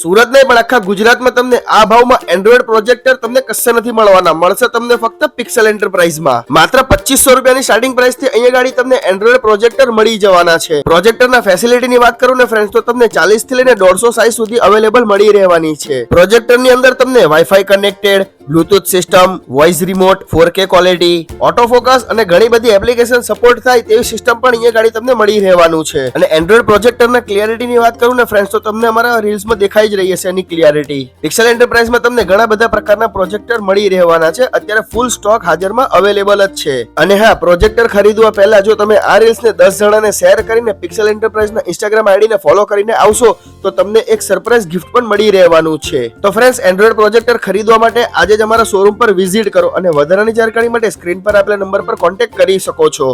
સુરત નહીં પણ આખા ગુજરાતમાં તમને આ ભાવમાં એન્ડ્રોઈડ પ્રોજેક્ટર તમને કશે નથી મળવાના. મળશે તમને ફક્ત પિક્સેલ એન્ટરપ્રાઇઝમાં. માત્ર 2500 રૂપિયાની સ્ટાર્ટિંગ પ્રાઇસ થી અહીંયા ગાડી તમને એન્ડ્રોઈડ પ્રોજેક્ટર મળી જવાના છે. પ્રોજેક્ટરના ફેસિલિટીની વાત કરું ને ફ્રેન્ડ્સ, તો તમને 40 થી લઈને 150 સાઇઝ સુધી અવેલેબલ મળી રહેવાની છે. પ્રોજેક્ટરની અંદર તમને wifi connected, Bluetooth system, voice remote, 4K quality, auto focus અને ઘણી બધી એપ્લિકેશન સપોર્ટ થાય તેવી સિસ્ટમ પણ અહીંયા ગાડી તમને મળી રહેવાનું છે. અને એન્ડ્રોઈડ પ્રોજેક્ટરના ક્લિયરિટીની વાત કરું ને ફ્રેન્ડ્સ, તો તમને અમારા રીલ્સમાં દેખાઈ જ રહી હશે એની ક્લિયરિટી. પિક્સેલ એન્ટરપ્રાઇઝમાં તમને ઘણા બધા પ્રકારના પ્રોજેક્ટર મળી રહેવાના છે. અત્યારે ફૂલ સ્ટોક હાજરમાં અવેલેબલ જ છે. અને હા, પ્રોજેક્ટર ખરીદવા પહેલા જો તમે આ રીલ્સને 10 જણાને શેર કરીને પિક્સેલ એન્ટરપ્રાઇઝના ઇન્સ્ટાગ્રામ આઈડીને ફોલો કરીને આવશો તો તમને એક સરપ્રાઈઝ ગિફ્ટ પણ મળી રહેવાનું છે. તો ફ્રેન્ડ્સ, એન્ડ્રોઈડ પ્રોજેક્ટર ખરીદવા માટે આજે જ અમારા શોરૂમ પર વિઝિટ કરો અને વધારાની જાણકારી માટે સ્ક્રીન પર આપેલા નંબર પર કોન્ટેક્ટ કરી શકો છો.